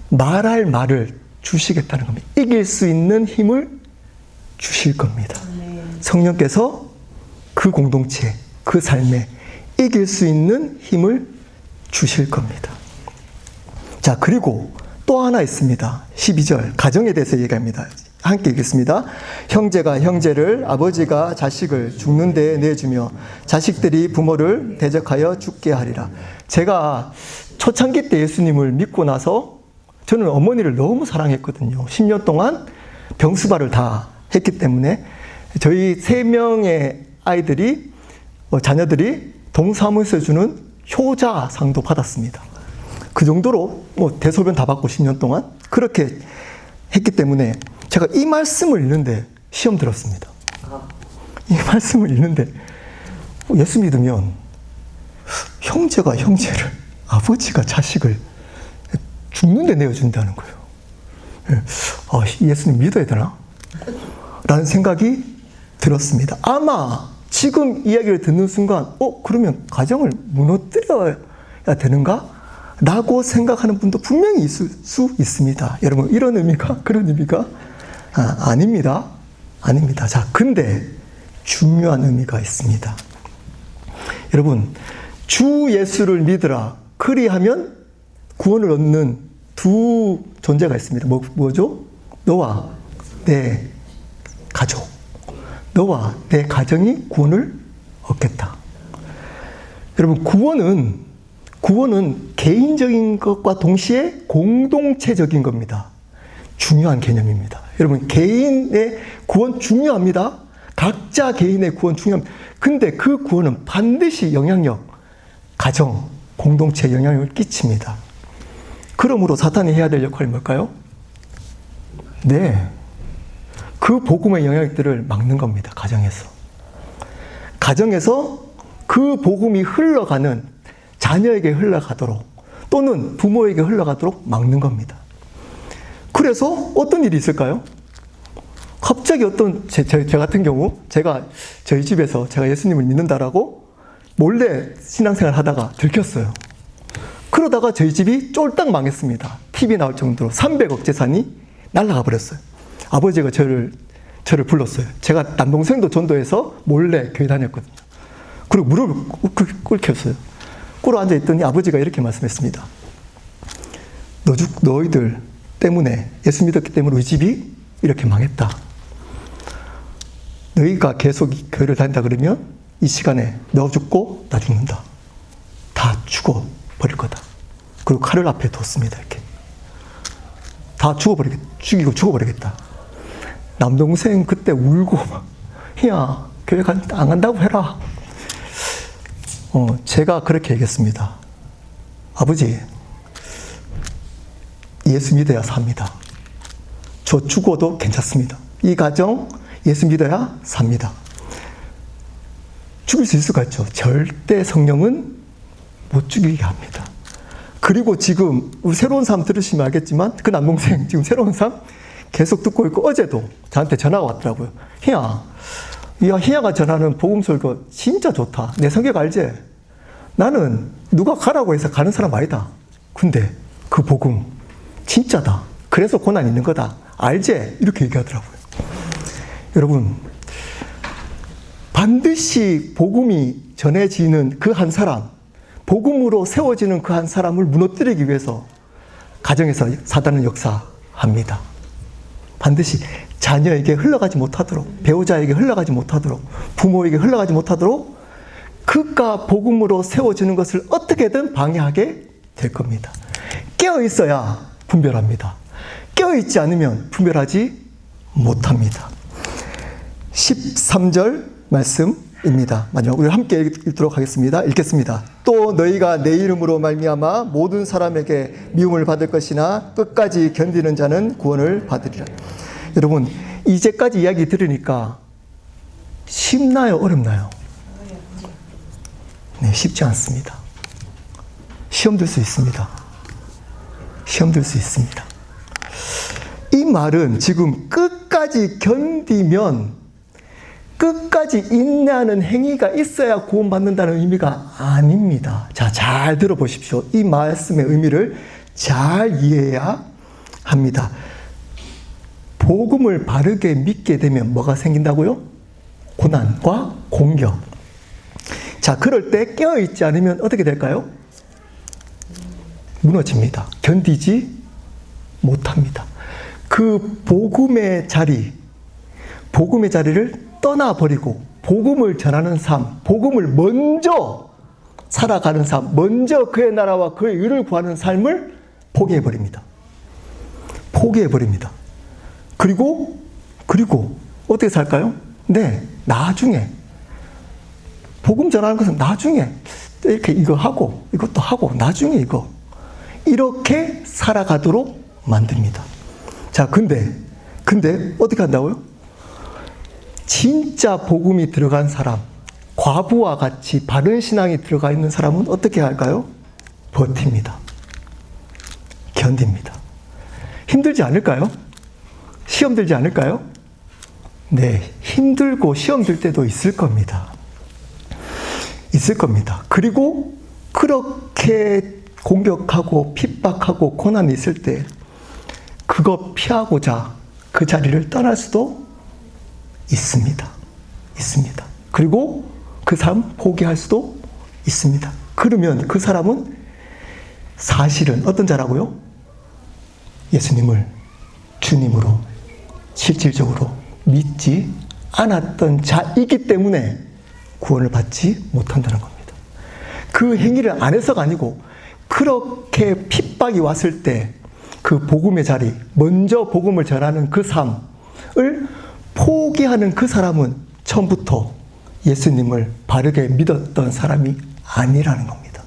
Speaker 1: 말할 말을 주시겠다는 겁니다. 이길 수 있는 힘을 주실 겁니다. 성령께서 그 공동체, 그 삶에 이길 수 있는 힘을 주실 겁니다. 자, 그리고 또 하나 있습니다. 12절, 가정에 대해서 얘기합니다. 함께 읽겠습니다. 형제가 형제를, 아버지가 자식을 죽는 데에 내주며 자식들이 부모를 대적하여 죽게 하리라. 제가 초창기 때 예수님을 믿고 나서 저는 어머니를 너무 사랑했거든요. 10년 동안 병수발을 다 했기 때문에 저희 3명의 아이들이, 자녀들이 동사무소에서 주는 효자상도 받았습니다. 그 정도로 대소변 다 받고 10년 동안 그렇게 했기 때문에 제가 이 말씀을 읽는데 시험 들었습니다. 이 말씀을 읽는데 예수 믿으면 형제가 형제를, 아버지가 자식을 죽는데 내어준다는 거예요. 예수님 믿어야 되나? 라는 생각이 들었습니다. 아마 지금 이야기를 듣는 순간 그러면 가정을 무너뜨려야 되는가? 라고 생각하는 분도 분명히 있을 수 있습니다. 여러분, 이런 의미가, 그런 의미가 아닙니다. 아닙니다. 자, 근데 중요한 의미가 있습니다. 여러분, 주 예수를 믿으라. 그리하면 구원을 얻는 두 존재가 있습니다. 뭐죠? 너와 내 가족. 너와 내 가정이 구원을 얻겠다. 여러분, 구원은 개인적인 것과 동시에 공동체적인 겁니다. 중요한 개념입니다. 여러분, 개인의 구원 중요합니다. 각자 개인의 구원 중요합니다. 근데 그 구원은 반드시 영향력, 가정, 공동체에 영향력을 끼칩니다. 그러므로 사탄이 해야 될 역할이 뭘까요? 네. 그 복음의 영향력들을 막는 겁니다. 가정에서. 가정에서 그 복음이 흘러가는, 자녀에게 흘러가도록 또는 부모에게 흘러가도록 막는 겁니다. 그래서 어떤 일이 있을까요? 갑자기 제 같은 경우, 저희 집에서 제가 예수님을 믿는다라고 몰래 신앙생활 하다가 들켰어요. 그러다가 저희 집이 쫄딱 망했습니다. TV 나올 정도로 300억 재산이 날아가 버렸어요. 아버지가 저를 불렀어요. 제가 남동생도 전도해서 몰래 교회 다녔거든요. 그리고 무릎을 꿇혔어요. 꿇어 앉아있더니 아버지가 이렇게 말씀했습니다. 너희들 때문에, 예수 믿었기 때문에 우리 집이 이렇게 망했다. 너희가 계속 교회를 다닌다 그러면 이 시간에 너 죽고 나 죽는다. 다 죽어버릴 거다. 그리고 칼을 앞에 뒀습니다. 이렇게. 다 죽어버리겠다. 남동생 그때 울고 막, 희야, 교회 안 간다고 해라. 제가 그렇게 얘기했습니다. 아버지, 예수 믿어야 삽니다. 저 죽어도 괜찮습니다. 이 가정 예수 믿어야 삽니다. 죽일 수 있을 것 같죠? 절대 성령은 못 죽이게 합니다. 그리고 지금 새로운 삶 들으시면 알겠지만 그 남동생 지금 새로운 삶 계속 듣고 있고 어제도 저한테 전화가 왔더라고요. 희야가 전하는 복음 설교 진짜 좋다. 내 성격 알지? 나는 누가 가라고 해서 가는 사람 아니다. 근데 그 복음 진짜다. 그래서 고난 있는 거다. 알지? 이렇게 얘기하더라고요. 여러분, 반드시 복음이 전해지는 그 한 사람, 복음으로 세워지는 그 한 사람을 무너뜨리기 위해서 가정에서 사단은 역사합니다. 반드시 자녀에게 흘러가지 못하도록, 배우자에게 흘러가지 못하도록, 부모에게 흘러가지 못하도록 그가 복음으로 세워지는 것을 어떻게든 방해하게 될 겁니다. 깨어있어야 분별합니다. 깨어있지 않으면 분별하지 못합니다. 13절 말씀 입니다. 마지막 우리 함께 읽도록 하겠습니다. 읽겠습니다. 또 너희가 내 이름으로 말미암아 모든 사람에게 미움을 받을 것이나 끝까지 견디는 자는 구원을 받으리라. 여러분, 이제까지 이야기 들으니까 쉽나요? 어렵나요? 네, 쉽지 않습니다. 시험 들 수 있습니다. 시험 들 수 있습니다. 이 말은 지금 끝까지 견디면 끝까지 인내하는 행위가 있어야 구원받는다는 의미가 아닙니다. 자, 잘 들어보십시오. 이 말씀의 의미를 잘 이해해야 합니다. 복음을 바르게 믿게 되면 뭐가 생긴다고요? 고난과 공격. 자, 그럴 때 깨어있지 않으면 어떻게 될까요? 무너집니다. 견디지 못합니다. 그 복음의 자리를 떠나버리고 복음을 전하는 삶, 복음을 먼저 살아가는 삶, 먼저 그의 나라와 그의 의를 구하는 삶을 포기해버립니다. 포기해버립니다. 그리고 어떻게 살까요? 네, 나중에 복음 전하는 것은 나중에 이렇게 이거 하고 이것도 하고 나중에 이거 이렇게 살아가도록 만듭니다. 자, 근데 어떻게 한다고요? 진짜 복음이 들어간 사람, 과부와 같이 바른 신앙이 들어가 있는 사람은 어떻게 할까요? 버팁니다. 견딥니다. 힘들지 않을까요? 시험 들지 않을까요? 네, 힘들고 시험 들 때도 있을 겁니다. 있을 겁니다. 그리고 그렇게 공격하고 핍박하고 고난이 있을 때 그거 피하고자 그 자리를 떠날 수도 있습니다. 그리고 그 삶 포기할 수도 있습니다. 그러면 그 사람은 사실은 어떤 자라고요? 예수님을 주님으로 실질적으로 믿지 않았던 자이기 때문에 구원을 받지 못한다는 겁니다. 그 행위를 안 해서가 아니고 그렇게 핍박이 왔을 때 그 복음의 자리, 먼저 복음을 전하는 그 삶을 포기하는 그 사람은 처음부터 예수님을 바르게 믿었던 사람이 아니라는 겁니다.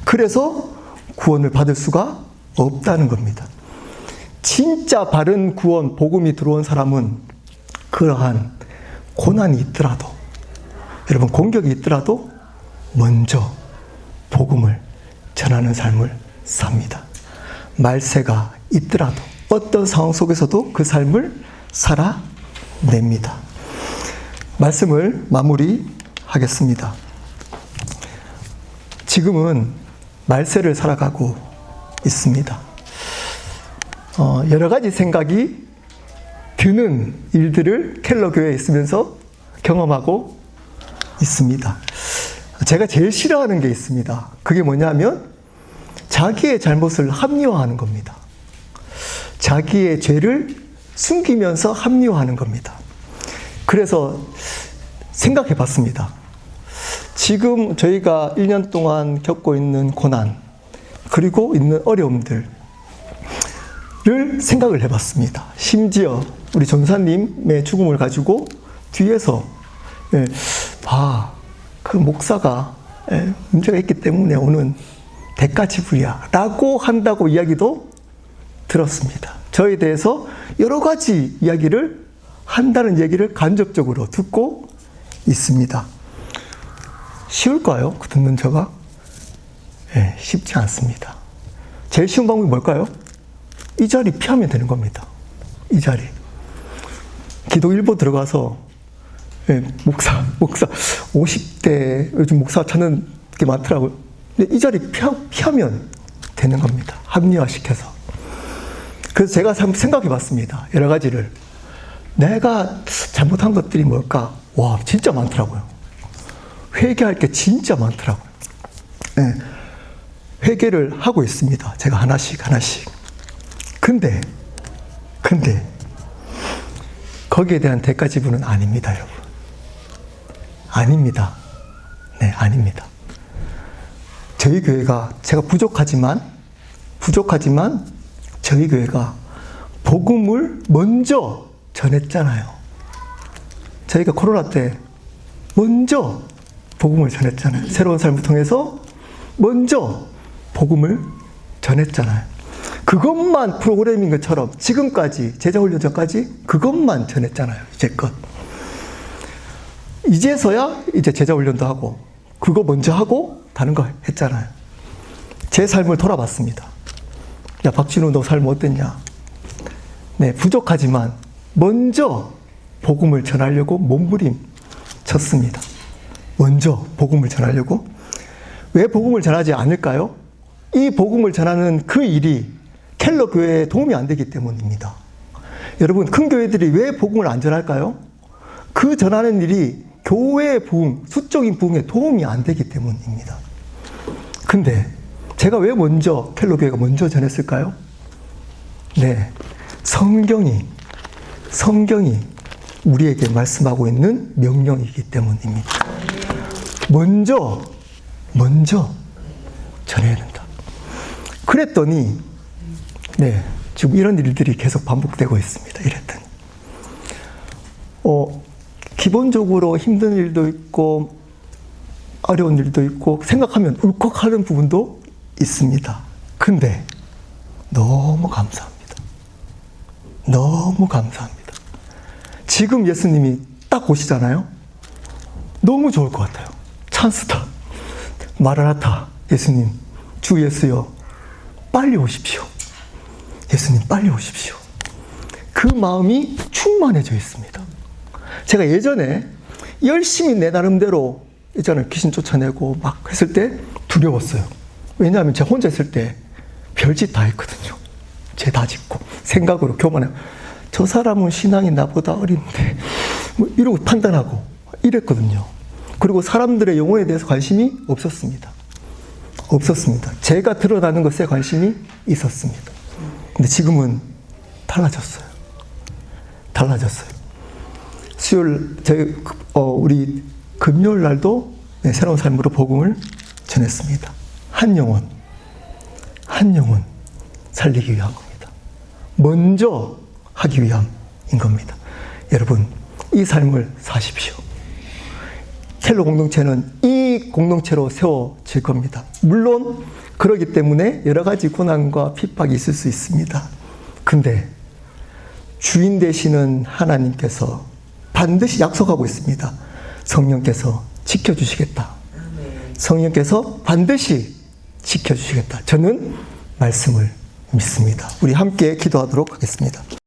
Speaker 1: 그래서 구원을 받을 수가 없다는 겁니다. 진짜 바른 구원, 복음이 들어온 사람은 그러한 고난이 있더라도, 여러분 공격이 있더라도 먼저 복음을 전하는 삶을 삽니다. 말세가 있더라도 어떤 상황 속에서도 그 삶을 살아냅니다. 말씀을 마무리하겠습니다. 지금은 말세를 살아가고 있습니다. 여러 가지 생각이 드는 일들을 켈러 교회에 있으면서 경험하고 있습니다. 제가 제일 싫어하는 게 있습니다. 그게 뭐냐면 자기의 잘못을 합리화하는 겁니다. 자기의 죄를 숨기면서 합리화하는 겁니다. 그래서 생각해 봤습니다. 지금 저희가 1년 동안 겪고 있는 고난, 그리고 있는 어려움들을 생각을 해 봤습니다. 심지어 우리 전사님의 죽음을 가지고 뒤에서 그 목사가 문제가 있기 때문에 오는 대가 지불이야 라고 한다고 이야기도 들었습니다. 저에 대해서 여러 가지 이야기를 한다는 얘기를 간접적으로 듣고 있습니다. 쉬울까요? 듣는 저가? 네, 쉽지 않습니다. 제일 쉬운 방법이 뭘까요? 이 자리 피하면 되는 겁니다. 이 자리. 기도 일보 들어가서 목사 50대 요즘 목사 찾는 게 많더라고요. 근데 이 자리 피하면 되는 겁니다. 합리화시켜서. 그래서 제가 생각해 봤습니다. 여러 가지를. 내가 잘못한 것들이 뭘까? 와, 진짜 많더라고요. 회개할 게 진짜 많더라고요. 네, 회개를 하고 있습니다. 제가 하나씩. 근데 거기에 대한 대가 지불은 아닙니다, 여러분. 아닙니다. 네, 아닙니다. 저희 교회가 제가 부족하지만 저희 교회가 복음을 먼저 전했잖아요. 저희가 코로나 때 먼저 복음을 전했잖아요. 새로운 삶을 통해서 먼저 복음을 전했잖아요. 그것만 프로그래밍인 것처럼 지금까지 제자훈련 전까지 그것만 전했잖아요. 이제껏. 이제서야 이제 제자훈련도 하고 그거 먼저 하고 다른 거 했잖아요. 제 삶을 돌아봤습니다. 야, 박진우 너 삶 어땠냐? 네, 부족하지만 먼저 복음을 전하려고 몸부림 쳤습니다. 먼저 복음을 전하려고. 왜 복음을 전하지 않을까요? 이 복음을 전하는 그 일이 켈러 교회에 도움이 안 되기 때문입니다. 여러분, 큰 교회들이 왜 복음을 안 전할까요? 그 전하는 일이 교회의 부흥, 수적인 부흥에 도움이 안 되기 때문입니다. 근데 제가 왜 먼저 켈러 교회가 먼저 전했을까요? 네, 성경이 우리에게 말씀하고 있는 명령이기 때문입니다. 먼저 전해야 된다. 그랬더니 네, 지금 이런 일들이 계속 반복되고 있습니다. 이랬더니 기본적으로 힘든 일도 있고 어려운 일도 있고 생각하면 울컥하는 부분도 있습니다. 근데 너무 감사합니다. 너무 감사합니다. 지금 예수님이 딱 오시잖아요. 너무 좋을 것 같아요. 찬스다. 마라나타. 예수님, 주 예수여, 빨리 오십시오. 예수님, 빨리 오십시오. 그 마음이 충만해져 있습니다. 제가 예전에 열심히 내 나름대로 있잖아요. 귀신 쫓아내고 막 했을 때 두려웠어요. 왜냐하면 제가 혼자 있을 때 별짓 다 했거든요. 죄 다 짓고 생각으로 교만해요. 저 사람은 신앙이 나보다 어린데 뭐 이러고 판단하고 이랬거든요. 그리고 사람들의 영혼에 대해서 관심이 없었습니다. 제가 드러나는 것에 관심이 있었습니다. 근데 지금은 달라졌어요. 수요일 우리 금요일 날도 새로운 삶으로 복음을 전했습니다. 한 영혼 살리기 위한 겁니다. 먼저 하기 위함인 겁니다. 여러분, 이 삶을 사십시오. 켈러 공동체는 이 공동체로 세워질 겁니다. 물론 그러기 때문에 여러 가지 고난과 핍박이 있을 수 있습니다. 근데 주인 되시는 하나님께서 반드시 약속하고 있습니다. 성령께서 지켜주시겠다. 성령께서 반드시 지켜주시겠다. 저는 말씀을 믿습니다. 우리 함께 기도하도록 하겠습니다.